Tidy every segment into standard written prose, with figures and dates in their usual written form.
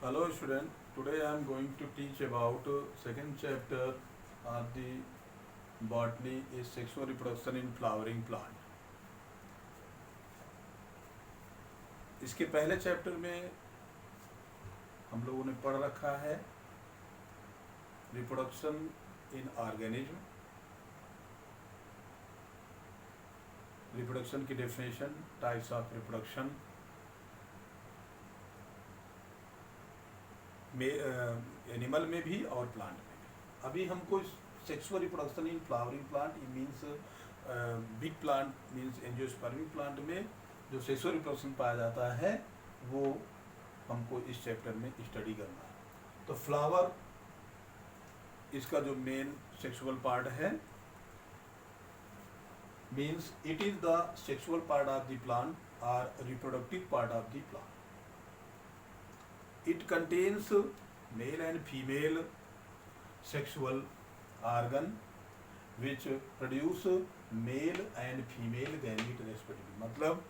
Hello student, today I am going to teach about second chapter of the botany is sexual reproduction in flowering plant. इसके पहले chapter में हम लोगों ने पढ़ रखा है रिप्रोडक्शन इन ऑर्गेनिज्म, रिप्रोडक्शन की definition, types of reproduction, animal में भी और प्लांट में भी। अभी हमको sexual reproduction in flowering plant means big plant means angiospermic plant में जो सेक्सुअल रिप्रोडक्शन पाया जाता है वो हमको इस चैप्टर में स्टडी करना है। तो फ्लावर इसका जो मेन सेक्सुअल पार्ट है means it is the sexual part of the plant और reproductive part of the plant. It contains male and female sexual organ which produce male and female gamete respectively. मतलब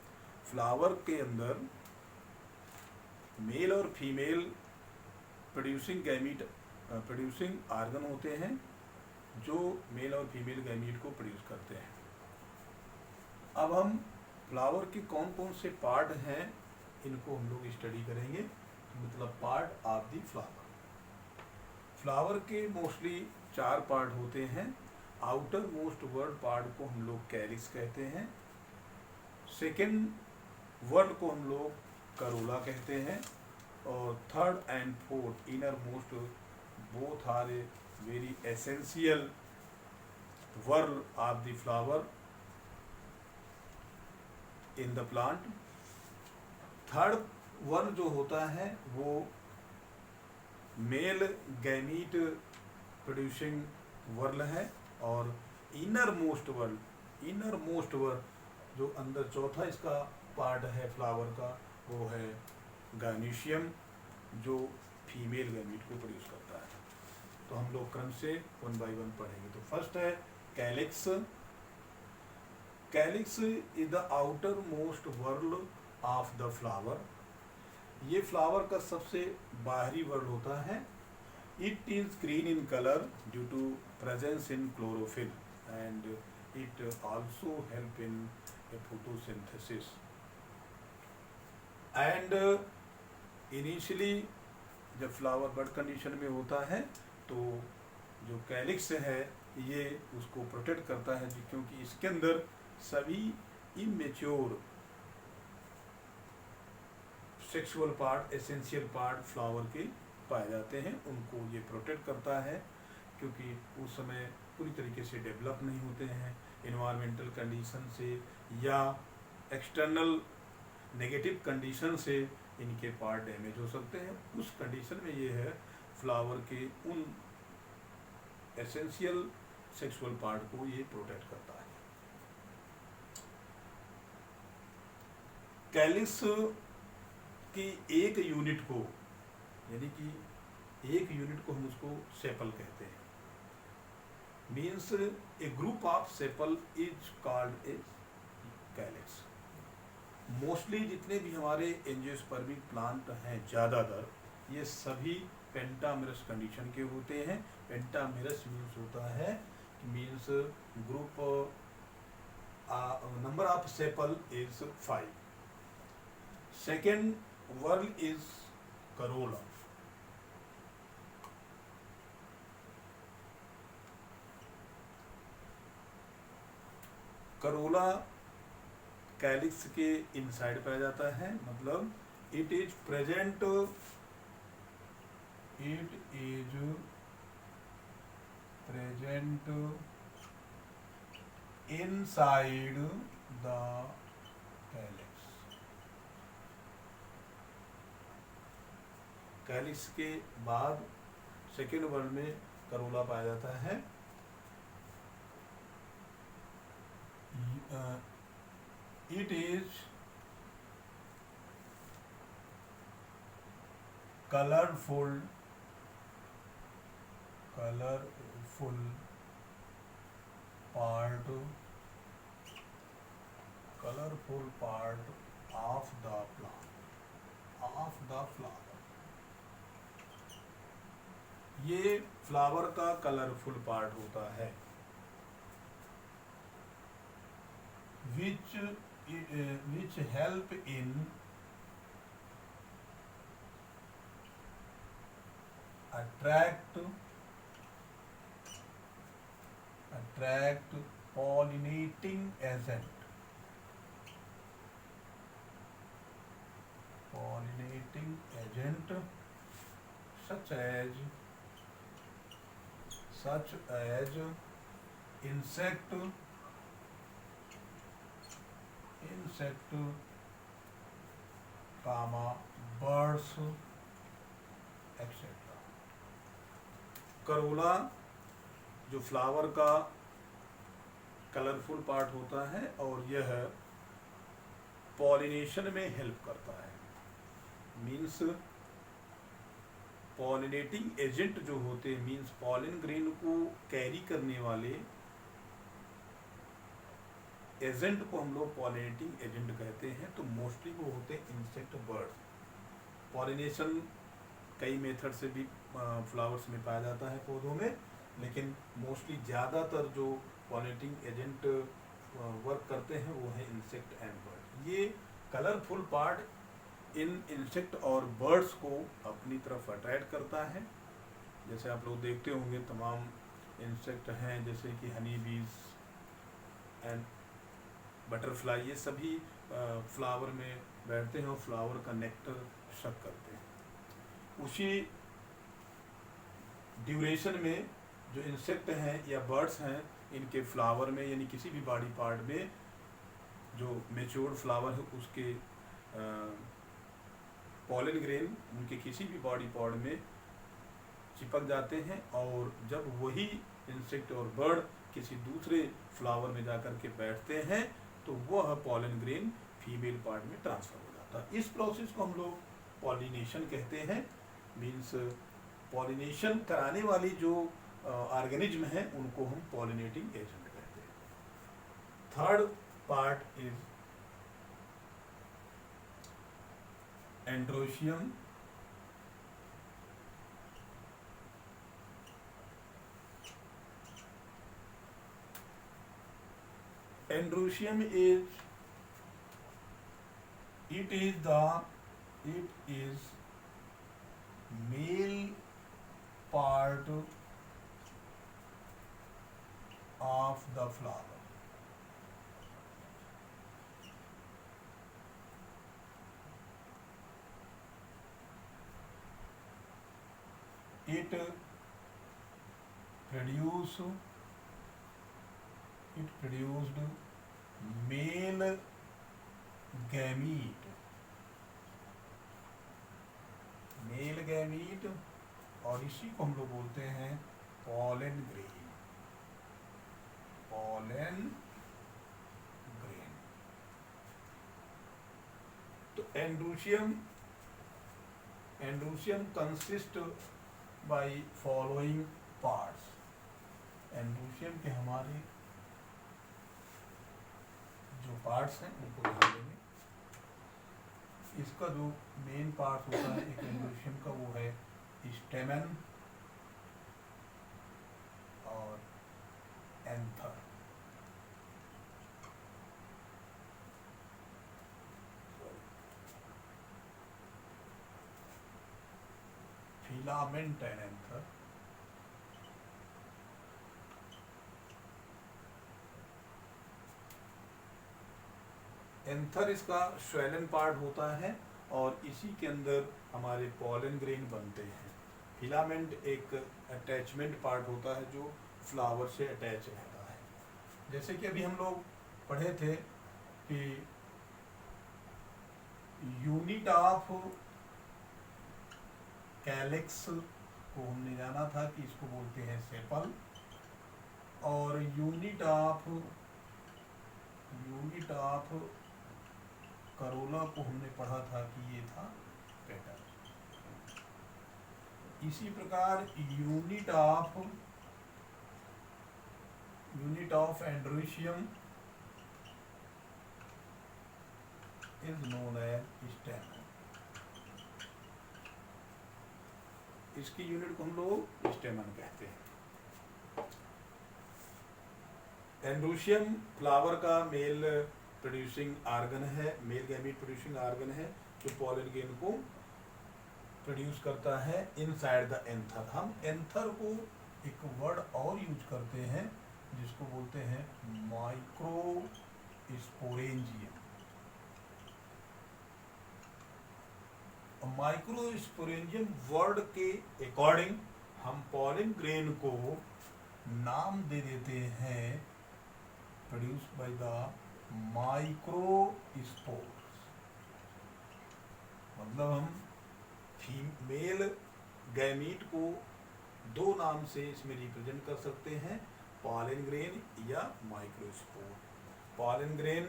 flower के अंदर mail और female producing organ होते हैं जो mail और female gamete को प्रोड्यूस करते हैं. अब हम फ्लावर के कौन कौन से पार्ट हैं इनको हम लोग स्टडी करेंगे. मतलब part of the flower. Flower के मोस्टली 4 पार्ट होते हैं. आउटर मोस्ट वर्ड पार्ट को हम लोग कैलिक्स कहते हैं. सेकेंड वर्ड को हम लोग करोला कहते हैं. और third and fourth innermost both are a very essential word of the flower in the plant. Third word जो होता है वो मेल गैमीट प्रोड्यूसिंग वर्ड है. और इनर मोस्ट वर्ड जो अंदर चौथा इसका पार्ट है फ्लावर का वो है गायनीशियम जो फीमेल गैमीट को प्रोड्यूस करता है. तो हम लोग क्रम से 1 बाय 1 पढ़ेंगे. तो फर्स्ट है calyx. Calyx is the outermost word of the flower. ये फ्लावर का सबसे बाहरी वर्ड होता है. It is green in colour due to presence in chlorophyll and it also help in photosynthesis. And initially जब flower bud condition में होता है तो जो कैलिक्स है ये उसको प्रोटेक्ट करता है क्योंकि इसके अंदर सभी immature sexual part essential part flower के पाए जाते हैं. उनको ये प्रोटेक्ट करता है क्योंकि उस समय पूरी तरीके से डेवलप नहीं होते हैं. इन्वायरमेंटल कंडीशन से या एक्सटर्नल नेगेटिव कंडीशन से इनके पार्ट डैमेज हो सकते हैं. उस कंडीशन में ये है फ्लावर के उन एसेंशियल सेक्सुअल पार्ट को ये प्रोटेक्ट करता है. कैलिक्स की एक यूनिट को यानी कि एक यूनिट को हम उसको सेपल कहते हैं. Means A group of sepal is called a calyx. Mostly जितने भी हमारे एंजियोस्पर्मिक प्लांट हैं ज़्यादातर ये सभी पेंटामेरस कंडीशन के होते हैं. पेंटामेरस मीन्स होता है means group number of sepal is 5. Second word is Corolla. Corolla calyx के इनसाइड पाया जाता है. मतलब it is present inside the calyx. Calyx के बाद सेकेंड वर्ड में करोला पाया जाता है. It is colourful part of the flower. ये फ्लावर का कलरफुल पार्ट होता है, which help in attract pollinating agent such as insect, birds, etc. Corolla जो फ्लावर का कलरफुल पार्ट होता है और यह पॉलिनेशन में हेल्प करता है, मीन्स पॉलिनेटिंग एजेंट जो होते हैं, मीन्स पॉलिन ग्रेन को कैरी करने वाले एजेंट को हम लोग पॉलिनेटिंग एजेंट कहते हैं। तो मोस्टली वो होते हैं इंसेक्ट, बर्ड्स। पॉलिनेशन कई मेथड से भी फ्लावर्स में पाया जाता है, पौधों में, लेकिन मोस्टली ज़्यादातर जो पॉलिनेटिंग एजेंट वर्क करते हैं वो है इंसेक्ट एंड बर्ड। ये कलरफुल पार्ट इन इंसेक्ट और बर्ड्स को अपनी तरफ अट्रैक्ट करता है। जैसे आप लोग देखते होंगे तमाम इंसेक्ट हैं, जैसे कि हनी बीज एंड बटरफ्लाई, ये सभी फ्लावर में बैठते हैं और फ्लावर का नेक्टर शक करते हैं। उसी ड्यूरेशन में जो इंसेक्ट हैं या बर्ड्स हैं, इनके फ्लावर में यानी किसी भी बॉडी पार्ट में जो मेच्योर्ड फ्लावर है उसके पॉलन ग्रेन उनके किसी भी बॉडी पार्ट में चिपक जाते हैं, और जब वही इंसेक्ट और बर्ड किसी दूसरे फ्लावर में जाकर के बैठते हैं तो वह पॉलन ग्रेन फीमेल पार्ट में ट्रांसफर हो जाता है। इस प्रोसेस को हम लोग पॉलिनेशन कहते हैं, मीन्स पॉलिनेशन कराने वाली जो ऑर्गेनिज्म हैं उनको हम पॉलिनेटिंग एजेंट कहते हैं। Third part is androecium. Androecium is male part of the flower. It produced male gamete, और इसी को हम लोग बोलते हैं पॉलन ग्रेन। तो androecium consist by following parts. Androecium के हमारे जो पार्ट्स हैं उनको ध्यान देंगे। इसका जो मेन पार्ट होता है एक एंड्रोशियम का वो है स्टेमन और anther. Filament and anther. Anther इसका स्वेलन पार्ट होता है और इसी के अंदर हमारे पॉलन ग्रेन बनते हैं। फिलामेंट एक अटैचमेंट पार्ट होता है जो फ्लावर से अटैच रहता है। जैसे कि अभी हम लोग पढ़े थे कि यूनिट ऑफ कैलिक्स को हमने जाना था कि इसको बोलते हैं सेपल, और यूनिट ऑफ करोला को हमने पढ़ा था कि ये था पेटल। इसी प्रकार unit of androecium is known as stamen. इसकी यूनिट को हम लोग स्टेमन कहते हैं। एंड्रोशियम फ्लावर का मेल प्रोड्यूसिंग आर्गन है, मेल गैमीट प्रोड्यूसिंग आर्गन है, जो पॉलन ग्रेन को प्रोड्यूस करता है इनसाइड द एंथर। हम एंथर को एक वर्ड और यूज करते हैं जिसको बोलते हैं माइक्रोस्पोरेंजियम। माइक्रोस्पोरेंजियम वर्ड के अकॉर्डिंग हम पॉलन ग्रेन को नाम दे देते हैं प्रोड्यूस बाय द माइक्रोस्पोर्स। मतलब हम फीमेल गैमीट को दो नाम से इसमें रिप्रेजेंट कर सकते हैं, पॉलन ग्रेन या माइक्रोस्पोर। पॉलन ग्रेन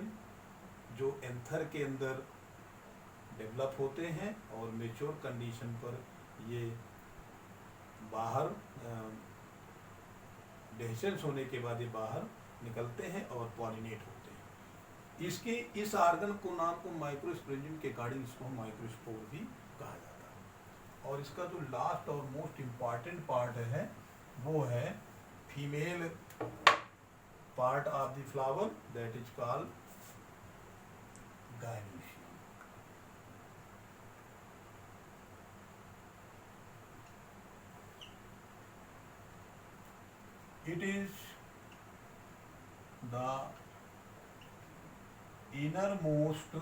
जो एंथर के अंदर डेवलप होते हैं और मेच्योर कंडीशन पर ये बाहर डेhiscence होने के बाद ये बाहर निकलते हैं और पॉलिनेट होते हैं। इसके इस आर्गन को नाम को माइक्रोस्पोरेंजियम के अकॉर्डिंग इसको माइक्रोस्पोर भी कहा जाता है। और इसका जो लास्ट और मोस्ट इम्पॉर्टेंट पार्ट है वो है female part of the flower, that is called gynoecium। It is the innermost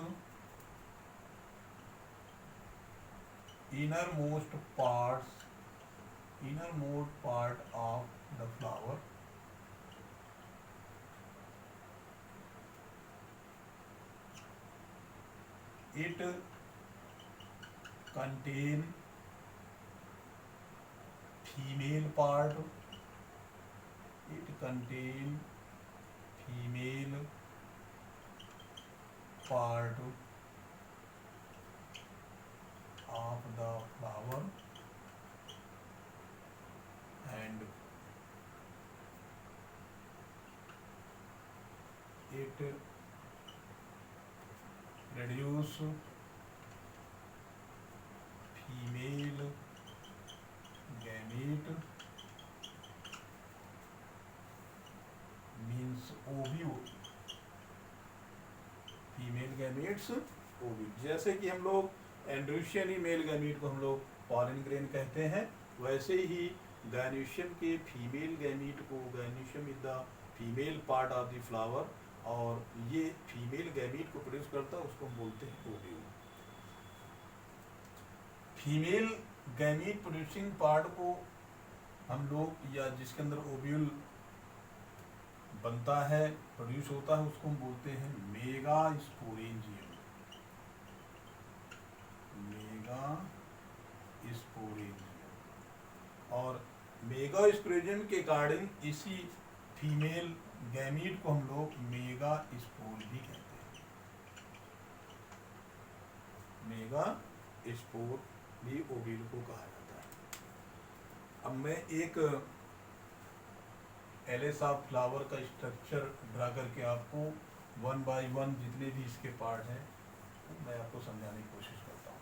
part of the flower, it contain female part, it contain female part of the flower and it produce female gamete means ovule, female gametes ovule. जैसे कि हम लोग एंड्रोशियन ही male gamete को हम लोग pollen grain कहते हैं, वैसे ही gynoecium के फीमेल गैमीट को, gynoecium is the female part of the flower, और ये फीमेल गैमीट को प्रोड्यूस करता है, उसको हम बोलते हैं ovule. Female gamete producing part को हम लोग, या जिसके अंदर ओव्यूल बनता है, प्रोड्यूस होता है, उसको हम बोलते हैं मेगास्पोरेंजियम। मेगास्पोरेंजियम। और मेगास्पोरेंजियम के अकॉर्डिंग इसी फीमेल गैमीट को हम लोग मेगास्पोर भी कहते हैं। मेगास्पोर भी ओव्यूल को कहा जाता है। अब मैं एक एलिस ऑफ फ्लावर का स्ट्रक्चर ड्रा करके आपको वन बाय वन जितने भी इसके पार्ट हैं मैं आपको समझाने की कोशिश करता हूँ।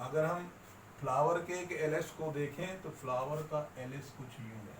अगर हम फ्लावर के एक एलिस को देखें तो फ्लावर का एलिस कुछ यूं है।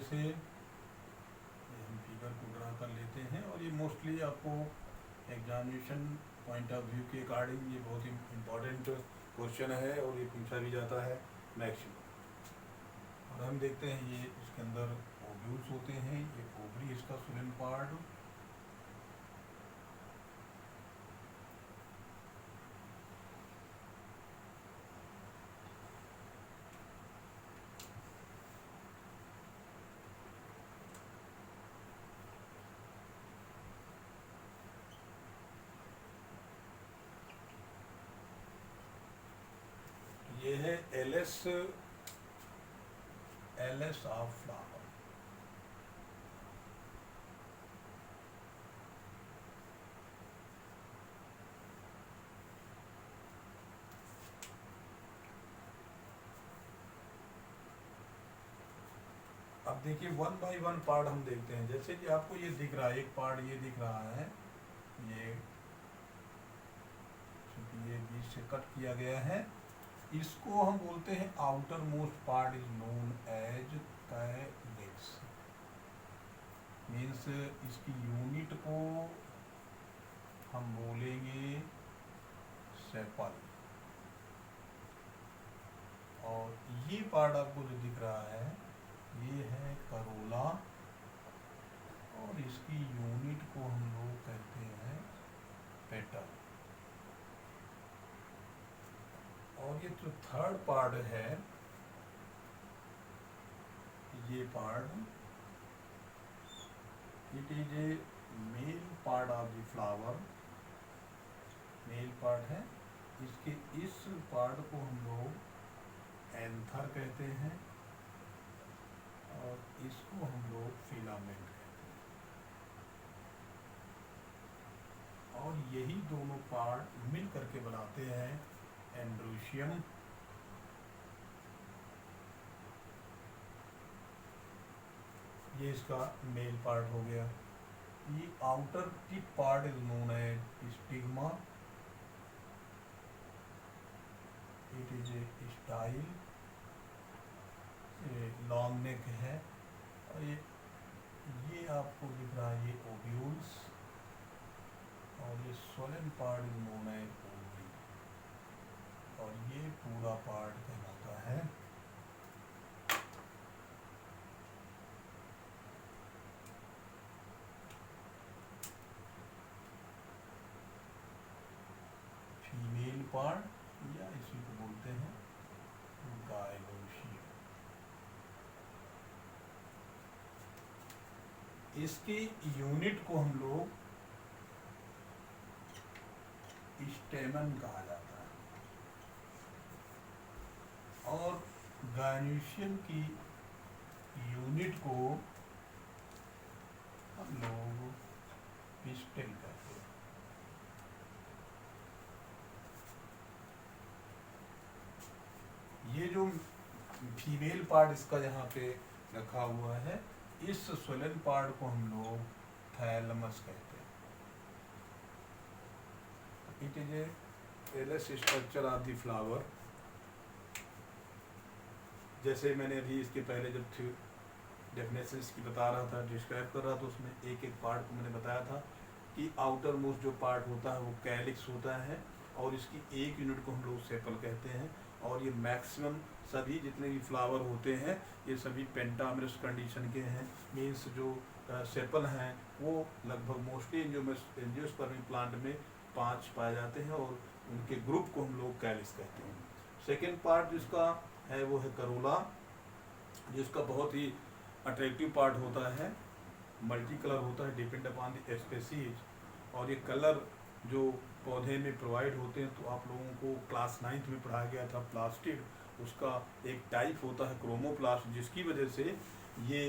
से ये हम फिगर को ड्रा कर लेते हैं, और ये मोस्टली आपको एग्जामिनेशन पॉइंट ऑफ व्यू के अकॉर्डिंग ये बहुत ही इम्पॉर्टेंट क्वेश्चन है और ये पूछा भी जाता है मैक्सिमम। और हम देखते हैं ये इसके अंदर ओव्यूल्स होते हैं, ये ओवरी इसका सोलन पार्ट, ये है एलएस ऑफ फ्लावर। अब देखिए वन बाय वन पार्ट हम देखते हैं। जैसे कि आपको ये दिख रहा है, एक पार्ट ये दिख रहा है, ये चूंकि ये बीच से कट किया गया है, इसको हम बोलते हैं outermost part is known as calyx. Means इसकी यूनिट को हम बोलेंगे सेपल। और ये पार्ट आपको जो दिख रहा है ये है करोला, और इसकी यूनिट को हम लोग कहते हैं पेटल। और ये जो थर्ड पार्ट है, ये part it is A male part of the flower, male part है। इसके इस पार्ट को हम लोग एंथर कहते हैं, और इसको हम लोग फिलामेंट कहते हैं। और यही दोनों पार्ट मिल करके बनाते हैं एंड्रोशियम। ये इसका मेल पार्ट हो गया। ये outer tip part is known as stigma, it is a style, long neck है। और ये आपको दिख रहा है ये ओव्यूल्स, और ये swollen part is known as ovary, और ये पूरा पार्ट कहलाता है फीमेल पार्ट, या इसी को बोलते हैं गायनोशियम। इसकी यूनिट को हम लोग स्टेमन कहा जाता है, और गायनोशियम की यूनिट को हम लोग पिस्टल कहते हैं। ये जो फीमेल पार्ट इसका यहाँ पे रखा हुआ है, इस सोलन पार्ट को हम लोग थैलमस कहते हैं। It is A LS structure of the flower. जैसे मैंने अभी इसके पहले जब डेफिनेशन की बता रहा था, डिस्क्राइब कर रहा था, उसमें एक एक पार्ट को मैंने बताया था कि आउटर मोस्ट जो पार्ट होता है वो कैलिक्स होता है, और इसकी एक यूनिट को हम लोग सेपल कहते हैं। और ये मैक्सिमम सभी जितने भी फ्लावर होते हैं ये सभी पेंटामरस कंडीशन के हैं। मीन्स जो सेपल हैं वो लगभग मोस्टली एंजियोस्पर्मिक प्लांट में 5 पाए जाते हैं, और उनके ग्रुप को हम लोग कैलिक्स कहते हैं। सेकेंड पार्ट जिसका है वो है करोला, जिसका बहुत ही अट्रैक्टिव पार्ट होता है, मल्टी कलर होता है, डिपेंड अपॉन द स्पेसीज। और ये कलर जो पौधे में प्रोवाइड होते हैं, तो आप लोगों को क्लास 9th में पढ़ाया गया था प्लास्टिड, उसका एक टाइप होता है क्रोमोप्लास्ट, जिसकी वजह से ये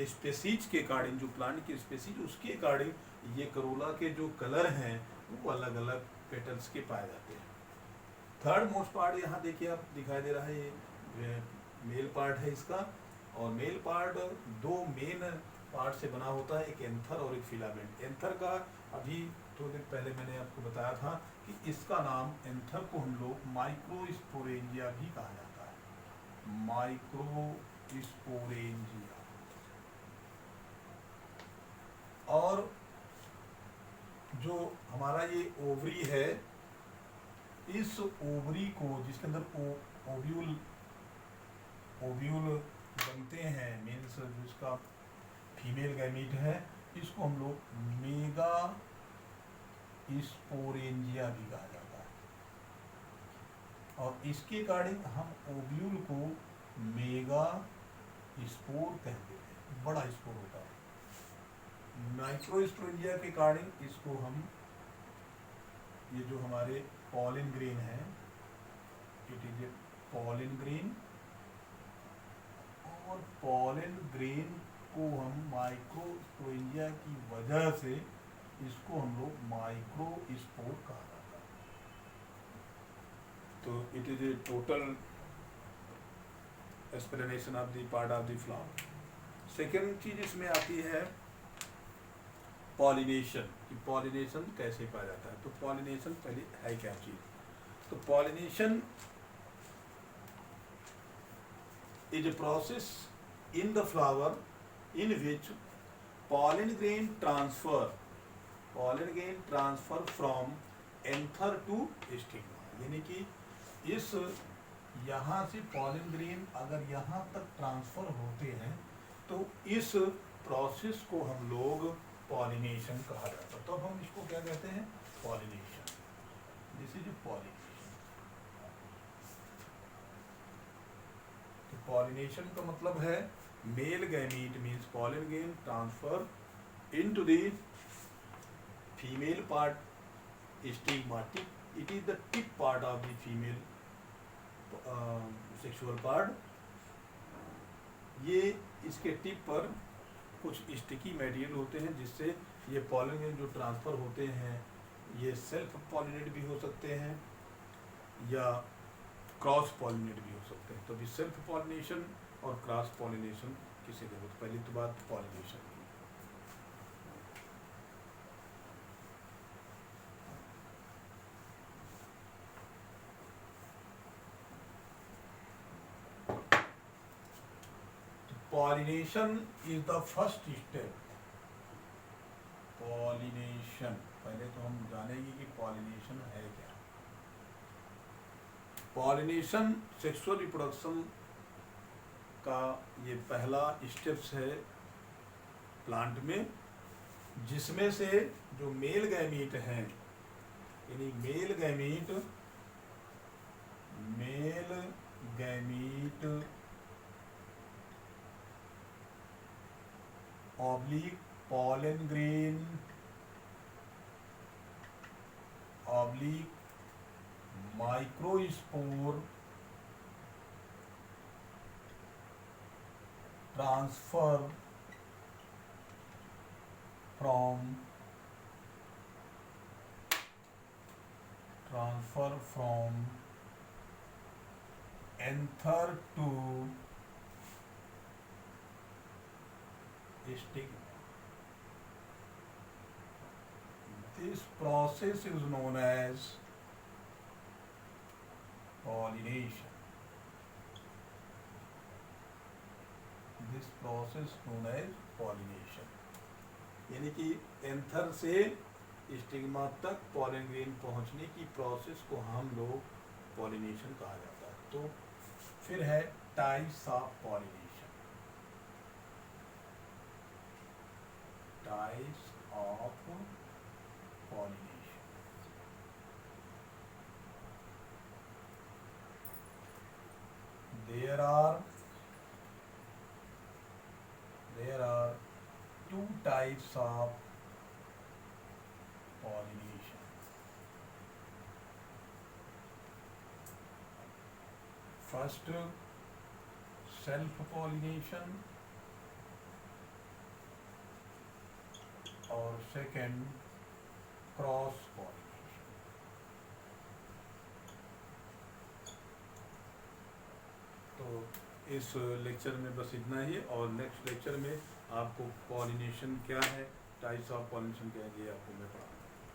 स्पेसीज के अकॉर्डिंग, जो प्लांट की स्पेसीज उसके अकॉर्डिंग ये करोला के जो कलर हैं वो अलग अलग पेटल्स के पाए जाते हैं। थर्ड मोस्ट पार्ट यहाँ देखिए आप दिखाई दे रहा है, ये मेल पार्ट है इसका। और मेल पार्ट दो मेन पार्ट से बना होता है, एक एंथर और एक फिलामेंट। एंथर का अभी थोड़ी देर पहले मैंने आपको बताया था कि इसका नाम, एंथर को हम लोग माइक्रोस्पोरेंजिया भी कहा जाता है, माइक्रोस्पोरेंजिया। और जो हमारा ये ओवरी है, इस ओवरी को जिसके अंदर ओव्यूल बनते हैं, मीन्स जिसका फीमेल गैमीट है, इसको हम लोग मेगा स्पोरेंजिया भी कहा जाता है। और इसके अकॉर्डिंग हम ओव्यूल को मेगा स्पोर कहते हैं, बड़ा स्पोर होता है। माइक्रोस्पोरेंजिया के अकॉर्डिंग इसको हम, ये जो हमारे पॉलिन ग्रेन है, it is a pollen grain, और पॉलिन ग्रेन को हम माइक्रोस्पोरेंजिया की वजह से इसको हम लोग माइक्रोस्पोर कहा जाता है। तो it is A total explanation of the part of the flower. Second चीज इसमें आती है पॉलिनेशन, कि पॉलिनेशन कैसे पाया जाता है। तो पॉलिनेशन पहले है क्या चीज? तो pollination is a process in the flower in which pollen grain transfer from anther to stigma, यानी कि इस यहाँ से पॉलिन ग्रेन अगर यहाँ तक ट्रांसफर होते हैं तो इस प्रोसेस को हम लोग पॉलिनेशन कहा जाता है। तो अब हम इसको क्या कहते हैं? Pollination. This is pollination. Pollination का मतलब है male gamete means pollen grain transfer into the female part stigma. It is the tip part of the female sexual part. ये इसके टिप पर कुछ स्टिकी मटेरियल होते हैं जिससे ये पॉलिन ग्रेन जो ट्रांसफर होते हैं ये सेल्फ पॉलिनेट भी हो सकते हैं या क्रॉस पॉलिनेट भी हो सकते हैं। तो अभी सेल्फ पॉलिनेशन और क्रॉस पॉलिनेशन किसे कहते हैं? पहली तो बात पॉलिनेशन की। Pollination is the first step. Pollination, पहले तो हम जानेंगे कि पॉलिनेशन है क्या। पॉलिनेशन सेक्सुअल रिप्रोडक्शन का ये पहला स्टेप्स है प्लांट में, जिसमें से जो मेल गैमीट हैं, यानी male gamete oblique pollen grain oblique microspore transfer from anther to stigma. This process is known as pollination. This process known as pollination. यानी कि एंथर से स्टिग्मा तक पॉलन ग्रेन पहुंचने की प्रोसेस को हम लोग पॉलिनेशन कहा जाता है। तो फिर है types of pollination. Types of pollination. There are two types of pollination. First, self-pollination, और second, क्रॉस पॉलिनेशन। तो इस लेक्चर में बस इतना ही, और नेक्स्ट लेक्चर में आपको पॉलिनेशन क्या है, टाइप्स ऑफ पॉलिनेशन क्या है, ये आपको मैं पढ़ाऊंगा।